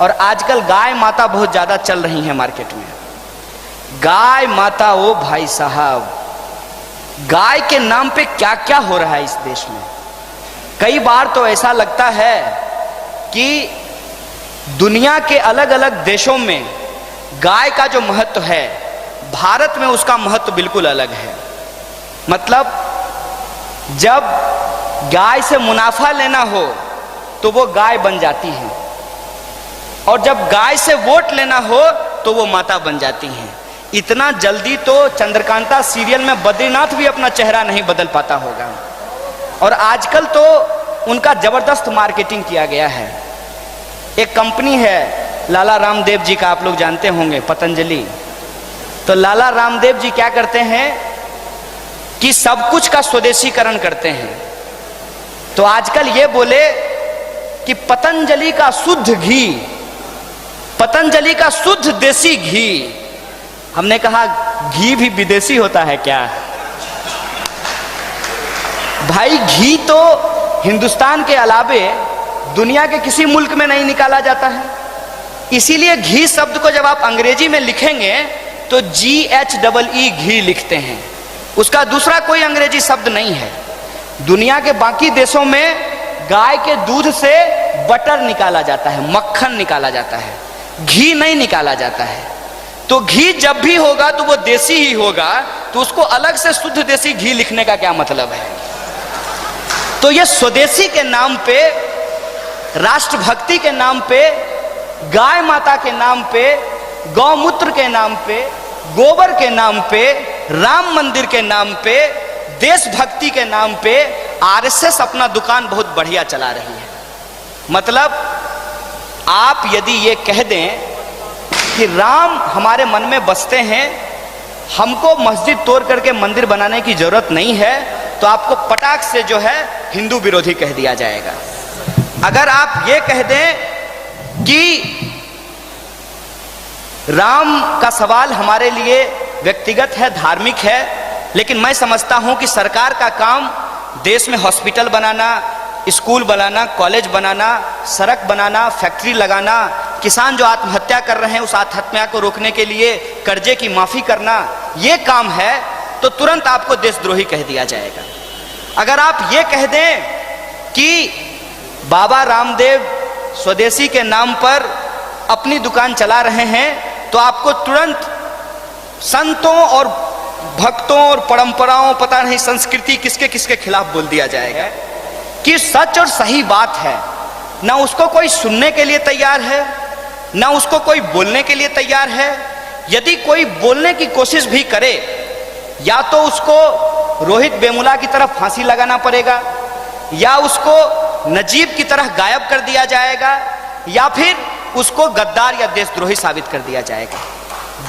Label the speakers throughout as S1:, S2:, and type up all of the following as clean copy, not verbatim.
S1: और आजकल गाय माता बहुत ज़्यादा चल रही हैं मार्केट में। गाय माता, ओ भाई साहब, गाय के नाम पे क्या क्या हो रहा है इस देश में। कई बार तो ऐसा लगता है कि दुनिया के अलग अलग देशों में गाय का जो महत्व है, भारत में उसका महत्व बिल्कुल अलग है। मतलब जब गाय से मुनाफा लेना हो तो वो गाय बन जाती है, और जब गाय से वोट लेना हो तो वो माता बन जाती हैं। इतना जल्दी तो चंद्रकांता सीरियल में बद्रीनाथ भी अपना चेहरा नहीं बदल पाता होगा। और आजकल तो उनका जबरदस्त मार्केटिंग किया गया है। एक कंपनी है लाला रामदेव जी का, आप लोग जानते होंगे, पतंजलि। तो लाला रामदेव जी क्या करते हैं कि सब कुछ का स्वदेशीकरण करते हैं। तो आजकल ये बोले कि पतंजलि का शुद्ध घी, पतंजलि का शुद्ध देसी घी। हमने कहा घी भी विदेशी होता है क्या? भाई घी तो हिंदुस्तान के अलावे दुनिया के किसी मुल्क में नहीं निकाला जाता है। इसीलिए घी शब्द को जब आप अंग्रेजी में लिखेंगे तो GHEE घी लिखते हैं, उसका दूसरा कोई अंग्रेजी शब्द नहीं है। दुनिया के बाकी देशों में गाय के दूध से बटर निकाला जाता है, मक्खन निकाला जाता है, घी नहीं निकाला जाता है। तो घी जब भी होगा तो वो देसी ही होगा, तो उसको अलग से शुद्ध देसी घी लिखने का क्या मतलब है? तो ये स्वदेशी के नाम पे, राष्ट्रभक्ति के नाम पे, गाय माता के नाम पे, गौमूत्र के नाम पे, गोबर के नाम पे, राम मंदिर के नाम पे, देशभक्ति के नाम पे आरएसएस अपना दुकान बहुत बढ़िया चला रही है। मतलब आप यदि ये कह दें कि राम हमारे मन में बसते हैं, हमको मस्जिद तोड़ करके मंदिर बनाने की जरूरत नहीं है, तो आपको पटाख से जो है हिंदू विरोधी कह दिया जाएगा। अगर आप ये कह दें कि राम का सवाल हमारे लिए व्यक्तिगत है, धार्मिक है, लेकिन मैं समझता हूं कि सरकार का काम देश में हॉस्पिटल बनाना, स्कूल बनाना, कॉलेज बनाना, सड़क बनाना, फैक्ट्री लगाना, किसान जो आत्महत्या कर रहे हैं उस आत्महत्या को रोकने के लिए कर्जे की माफी करना, ये काम है, तो तुरंत आपको देशद्रोही कह दिया जाएगा। अगर आप ये कह दें कि बाबा रामदेव स्वदेशी के नाम पर अपनी दुकान चला रहे हैं, तो आपको तुरंत संतों और भक्तों और परंपराओं, पता नहीं संस्कृति किसके किसके खिलाफ बोल दिया जाएगा कि सच और सही बात है। ना उसको कोई सुनने के लिए तैयार है, ना उसको कोई बोलने के लिए तैयार है। यदि कोई बोलने की कोशिश भी करे, या तो उसको रोहित वेमुला की तरफ फांसी लगाना पड़ेगा, या उसको नजीब की तरह गायब कर दिया जाएगा, या फिर उसको गद्दार या देशद्रोही साबित कर दिया जाएगा।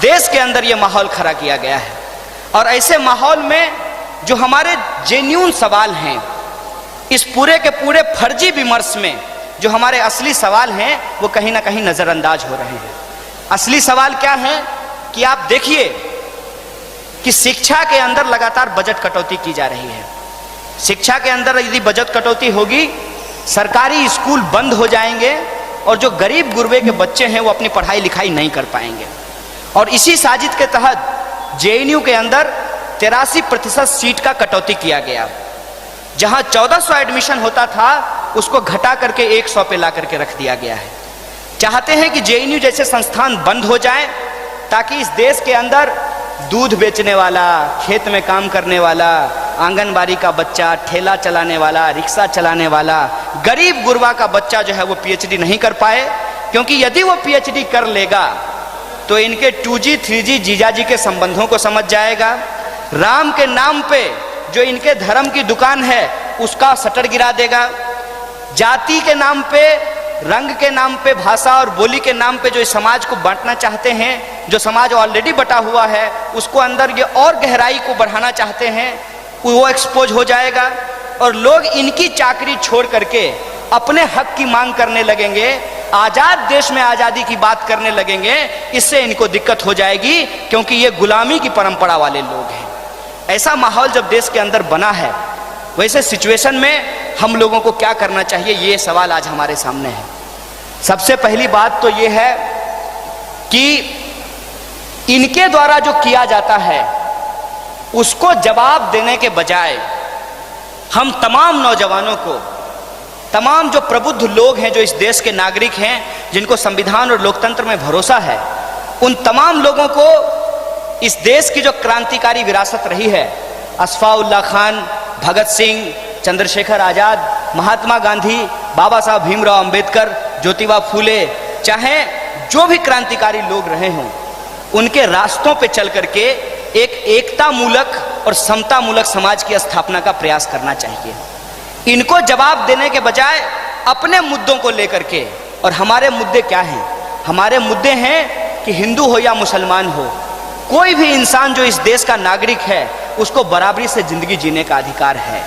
S1: देश के अंदर यह माहौल खड़ा किया गया है, और ऐसे माहौल में जो हमारे जेन्युइन सवाल हैं, इस पूरे के पूरे फर्जी विमर्श में जो हमारे असली सवाल हैं वो कहीं ना कहीं नजरअंदाज हो रहे हैं। असली सवाल क्या है कि आप देखिए कि शिक्षा के अंदर लगातार बजट कटौती की जा रही है। शिक्षा के अंदर यदि बजट कटौती होगी, सरकारी स्कूल बंद हो जाएंगे, और जो गरीब गुरबे के बच्चे हैं वो अपनी पढ़ाई लिखाई नहीं कर पाएंगे। और इसी साजिश के तहत JNU के अंदर 83% सीट का कटौती किया गया। जहां 1400 एडमिशन होता था उसको घटा करके 100 पे ला करके रख दिया गया है। चाहते हैं कि JNU जैसे संस्थान बंद हो जाएं, ताकि इस देश के अंदर दूध बेचने वाला, खेत में काम करने वाला, आंगनबाड़ी का बच्चा, ठेला चलाने वाला, रिक्शा चलाने वाला, गरीब गुरबा का बच्चा जो है वो PhD नहीं कर पाए। क्योंकि यदि वो PhD कर लेगा तो इनके 2G 3G जीजाजी के संबंधों को समझ जाएगा। राम के नाम पे जो इनके धर्म की दुकान है उसका शटर गिरा देगा। जाति के नाम पे, रंग के नाम पे, भाषा और बोली के नाम पे जो इस समाज को बांटना चाहते हैं, जो समाज ऑलरेडी बटा हुआ है उसको अंदर ये और गहराई को बढ़ाना चाहते हैं, वो एक्सपोज हो जाएगा। और लोग इनकी चाकरी छोड़ करके अपने हक की मांग करने लगेंगे, आजाद देश में आजादी की बात करने लगेंगे। इससे इनको दिक्कत हो जाएगी, क्योंकि ये गुलामी की परंपरा वाले लोग हैं। ऐसा माहौल जब देश के अंदर बना है, वैसे सिचुएशन में हम लोगों को क्या करना चाहिए, ये सवाल आज हमारे सामने है। सबसे पहली बात तो ये है कि इनके द्वारा जो किया जाता है उसको जवाब देने के बजाय हम तमाम नौजवानों को, तमाम जो प्रबुद्ध लोग हैं, जो इस देश के नागरिक हैं, जिनको संविधान और लोकतंत्र में भरोसा है, उन तमाम लोगों को इस देश की जो क्रांतिकारी विरासत रही है, अशफाउल्लाह खान, भगत सिंह, चंद्रशेखर आजाद, महात्मा गांधी, बाबा साहब भीमराव अंबेडकर, ज्योतिबा फूले, चाहे जो भी क्रांतिकारी लोग रहे हों, उनके रास्तों पे चल करके एक एकता मूलक और समता मूलक समाज की स्थापना का प्रयास करना चाहिए। इनको जवाब देने के बजाय अपने मुद्दों को लेकर के, और हमारे मुद्दे क्या हैं? हमारे मुद्दे हैं कि हिंदू हो या मुसलमान हो, कोई भी इंसान जो इस देश का नागरिक है उसको बराबरी से जिंदगी जीने का अधिकार है।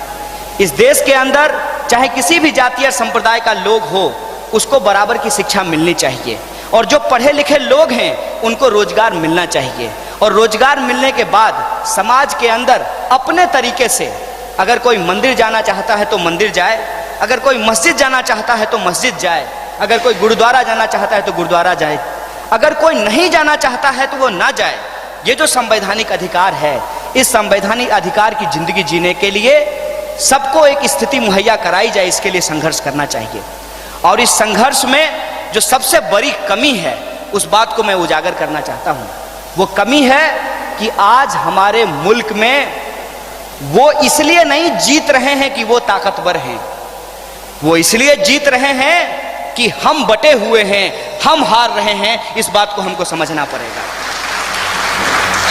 S1: इस देश के अंदर चाहे किसी भी जाति या संप्रदाय का लोग हो, उसको बराबर की शिक्षा मिलनी चाहिए, और जो पढ़े लिखे लोग हैं उनको रोजगार मिलना चाहिए, और रोजगार मिलने के बाद समाज के अंदर अपने तरीके से अगर कोई मंदिर जाना चाहता है तो मंदिर जाए, अगर कोई मस्जिद जाना चाहता है तो मस्जिद जाए, अगर कोई गुरुद्वारा जाना चाहता है तो गुरुद्वारा जाए, अगर कोई नहीं जाना चाहता है तो वो ना जाए। ये जो संवैधानिक अधिकार है, इस संवैधानिक अधिकार की जिंदगी जीने के लिए सबको एक स्थिति मुहैया कराई जाए, इसके लिए संघर्ष करना चाहिए। और इस संघर्ष में जो सबसे बड़ी कमी है उस बात को मैं उजागर करना चाहता हूँ। वो कमी है कि आज हमारे मुल्क में वो इसलिए नहीं जीत रहे हैं कि वो ताकतवर हैं, वो इसलिए जीत रहे हैं कि हम बटे हुए हैं, हम हार रहे हैं। इस बात को हमको समझना पड़ेगा।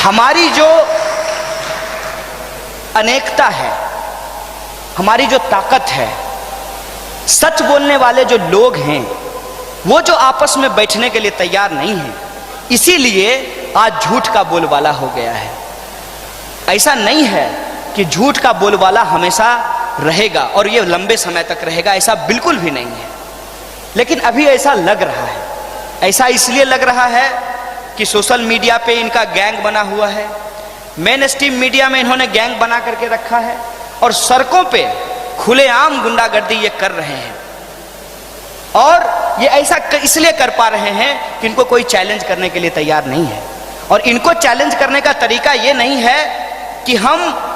S1: हमारी जो अनेकता है, हमारी जो ताकत है, सच बोलने वाले जो लोग हैं वो जो आपस में बैठने के लिए तैयार नहीं है, इसीलिए आज झूठ का बोलबाला हो गया है। ऐसा नहीं है कि झूठ का बोलबाला हमेशा रहेगा और ये लंबे समय तक रहेगा, ऐसा बिल्कुल भी नहीं है। लेकिन अभी ऐसा लग रहा है, ऐसा इसलिए लग रहा है कि सोशल मीडिया पे इनका गैंग बना हुआ है, मेन स्ट्रीम मीडिया में इन्होंने गैंग बना करके रखा है, और सड़कों पे खुलेआम गुंडागर्दी ये कर रहे हैं। और ये ऐसा इसलिए कर पा रहे हैं कि इनको कोई चैलेंज करने के लिए तैयार नहीं है, और इनको चैलेंज करने का तरीका ये नहीं है कि हम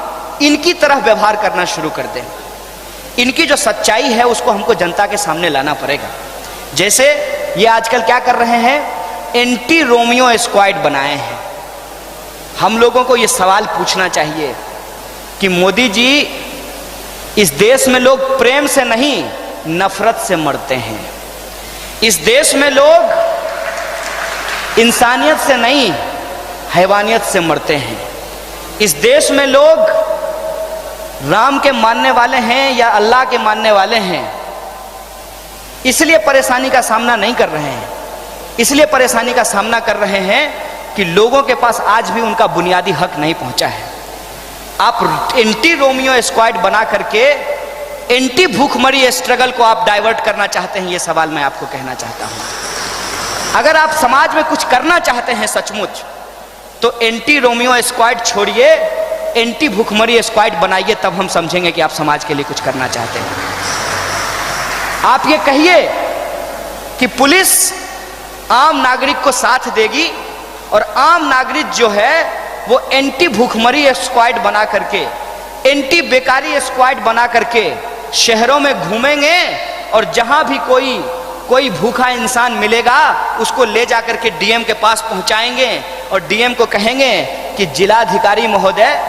S1: इनकी तरह व्यवहार करना शुरू कर दें। इनकी जो सच्चाई है उसको हमको जनता के सामने लाना पड़ेगा। जैसे ये आजकल क्या कर रहे हैं, एंटी रोमियो स्क्वाड बनाए हैं। हम लोगों को ये सवाल पूछना चाहिए कि मोदी जी, इस देश में लोग प्रेम से नहीं नफरत से मरते हैं। इस देश में लोग इंसानियत से नहीं हैवानियत से मरते हैं। इस देश में लोग राम के मानने वाले हैं या अल्लाह के मानने वाले हैं, इसलिए परेशानी का सामना नहीं कर रहे हैं। इसलिए परेशानी का सामना कर रहे हैं कि लोगों के पास आज भी उनका बुनियादी हक नहीं पहुंचा है। आप एंटी रोमियो स्क्वाड बना करके एंटी भूखमरी स्ट्रगल को आप डाइवर्ट करना चाहते हैं, ये सवाल मैं आपको कहना चाहता हूं। अगर आप समाज में कुछ करना चाहते हैं सचमुच, तो एंटी रोमियो स्क्वाड छोड़िए, एंटी भूखमरी स्क्वाड बनाइए, तब हम समझेंगे कि आप समाज के लिए कुछ करना चाहते हैं। आप ये कहिए कि पुलिस आम नागरिक को साथ देगी, और आम नागरिक जो है वो एंटी भूखमरी स्क्वाड बना करके, एंटी बेकारी स्क्वाड बना करके शहरों में घूमेंगे, और जहां भी कोई भूखा इंसान मिलेगा उसको ले जाकर के डीएम के पास पहुंचाएंगे, और डीएम को कहेंगे कि जिलाधिकारी महोदय,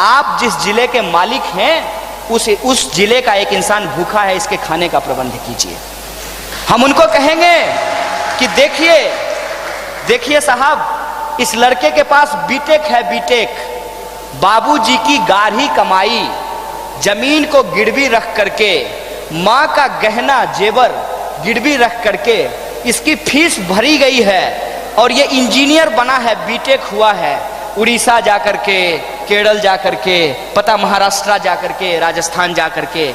S1: आप जिस जिले के मालिक हैं उस जिले का एक इंसान भूखा है, इसके खाने का प्रबंध कीजिए। हम उनको कहेंगे कि देखिए साहब, इस लड़के के पास बीटेक है, बीटेक, बाबूजी की गाढ़ी कमाई, जमीन को गिरवी रख करके, माँ का गहना जेवर गिरवी रख करके इसकी फीस भरी गई है, और ये इंजीनियर बना है, बीटेक हुआ है, उड़ीसा जा करके, केरल जा करके, पता महाराष्ट्र जा करके, राजस्थान जा करके,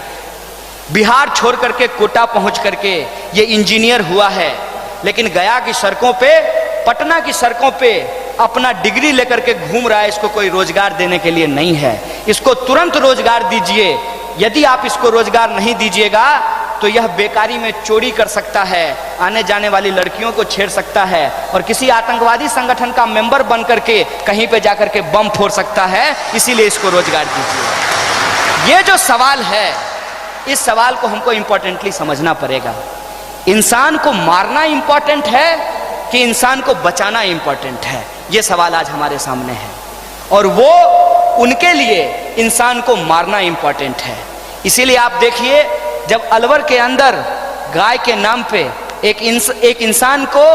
S1: बिहार छोड़ करके कोटा पहुंच करके ये इंजीनियर हुआ है। लेकिन गया की सड़कों पे, पटना की सड़कों पे अपना डिग्री लेकर के घूम रहा है, इसको कोई रोजगार देने के लिए नहीं है। इसको तुरंत रोजगार दीजिए। यदि आप इसको रोजगार नहीं दीजिएगा तो यह बेकारी में चोरी कर सकता है, आने जाने वाली लड़कियों को छेड़ सकता है और किसी आतंकवादी संगठन का मेंबर बन करके कहीं पे जाकर के बम फोड़ सकता है। इसीलिए इसको रोजगार दीजिए। ये जो सवाल है, इस सवाल को हमको इंपॉर्टेंटली समझना पड़ेगा। इंसान को मारना इंपॉर्टेंट है कि इंसान को बचाना इंपॉर्टेंट है, ये सवाल आज हमारे सामने है। और वो उनके लिए इंसान को मारना इंपॉर्टेंट है। इसीलिए आप देखिए, जब अलवर के अंदर गाय के नाम पे एक इंसान को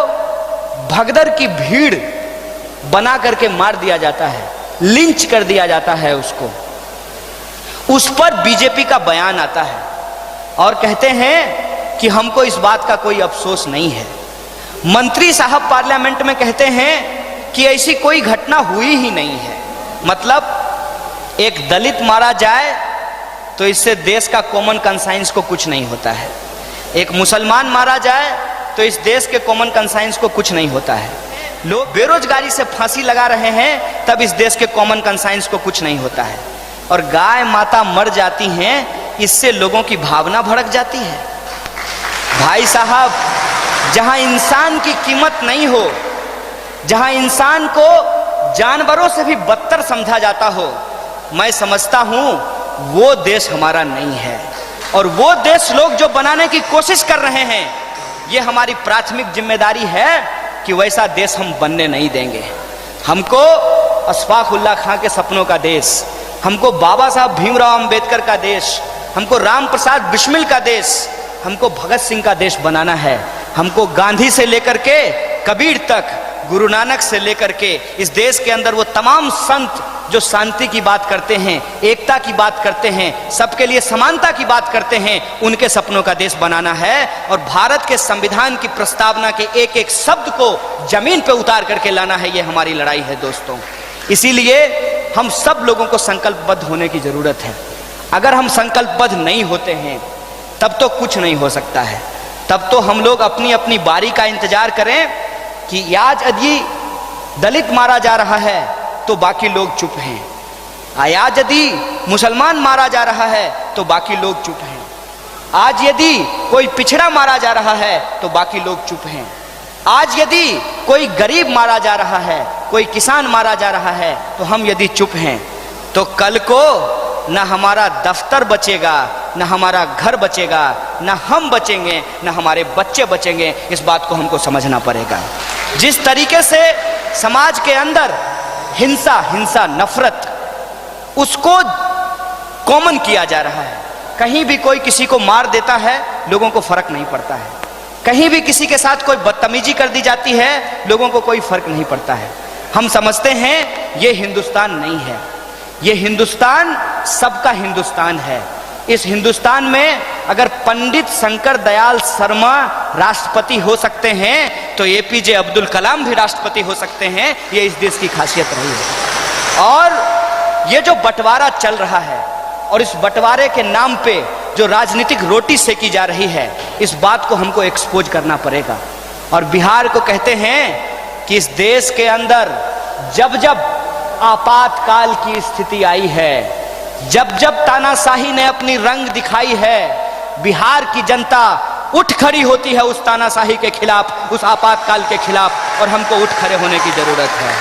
S1: भगदड़ की भीड़ बना करके मार दिया जाता है, लिंच कर दिया जाता है उसको, उस पर बीजेपी का बयान आता है और कहते हैं कि हमको इस बात का कोई अफसोस नहीं है। मंत्री साहब पार्लियामेंट में कहते हैं कि ऐसी कोई घटना हुई ही नहीं है। मतलब एक दलित मारा जाए तो इससे देश का कॉमन कंसाइंस को कुछ नहीं होता है, एक मुसलमान मारा जाए तो इस देश के कॉमन कंसाइंस को कुछ नहीं होता है, लोग बेरोजगारी से फांसी लगा रहे हैं तब इस देश के कॉमन कंसाइंस को कुछ नहीं होता है, और गाय माता मर जाती हैं इससे लोगों की भावना भड़क जाती है। भाई साहब, जहां इंसान की कीमत नहीं हो, जहां इंसान को जानवरों से भी बदतर समझा जाता हो, मैं समझता हूं वो देश हमारा नहीं है। और वो देश लोग जो बनाने की कोशिश कर रहे हैं, ये हमारी प्राथमिक जिम्मेदारी है कि वैसा देश हम बनने नहीं देंगे। हमको अशफाक उल्लाह खां के सपनों का देश, हमको बाबा साहब भीमराव अंबेडकर का देश, हमको राम प्रसाद बिस्मिल का देश, हमको भगत सिंह का देश बनाना है। हमको गांधी से लेकर के कबीर तक, गुरु नानक से लेकर के इस देश के अंदर वो तमाम संत जो शांति की बात करते हैं, एकता की बात करते हैं, सबके लिए समानता की बात करते हैं, उनके सपनों का देश बनाना है। और भारत के संविधान की प्रस्तावना के एक एक शब्द को जमीन पे उतार करके लाना है, ये हमारी लड़ाई है दोस्तों। इसीलिए हम सब लोगों को संकल्पबद्ध होने की जरूरत है। अगर हम संकल्पबद्ध नहीं होते हैं तब तो कुछ नहीं हो सकता है। तब तो हम लोग अपनी अपनी बारी का इंतजार करें कि आज यदि दलित मारा जा रहा है तो बाकी लोग चुप हैं, आज यदि मुसलमान मारा जा रहा है तो बाकी लोग चुप हैं, आज यदि कोई पिछड़ा मारा जा रहा है तो बाकी लोग चुप हैं, आज यदि कोई गरीब मारा जा रहा है, कोई किसान मारा जा रहा है, तो हम यदि चुप हैं तो कल को न हमारा दफ्तर बचेगा, न हमारा घर बचेगा, न हम बचेंगे, न हमारे बच्चे बचेंगे। इस बात को हमको समझना पड़ेगा। जिस तरीके से समाज के अंदर हिंसा, नफरत, उसको कॉमन किया जा रहा है। कहीं भी कोई किसी को मार देता है, लोगों को फर्क नहीं पड़ता है। कहीं भी किसी के साथ कोई बदतमीजी कर दी जाती है, लोगों को कोई फर्क नहीं पड़ता है। हम समझते हैं ये हिंदुस्तान नहीं है, ये हिंदुस्तान सबका हिंदुस्तान है। इस हिंदुस्तान में अगर पंडित शंकर दयाल शर्मा राष्ट्रपति हो सकते हैं तो एपीजे अब्दुल कलाम भी राष्ट्रपति हो सकते हैं। ये इस देश की खासियत रही है। और ये जो बंटवारा चल रहा है और इस बंटवारे के नाम पे जो राजनीतिक रोटी सेकी जा रही है, इस बात को हमको एक्सपोज करना पड़ेगा। और बिहार को कहते हैं कि इस देश के अंदर जब जब आपातकाल की स्थिति आई है, जब जब तानाशाही ने अपनी रंग दिखाई है, बिहार की जनता उठ खड़ी होती है उस तानाशाही के खिलाफ, उस आपातकाल के खिलाफ, और हमको उठ खड़े होने की जरूरत है।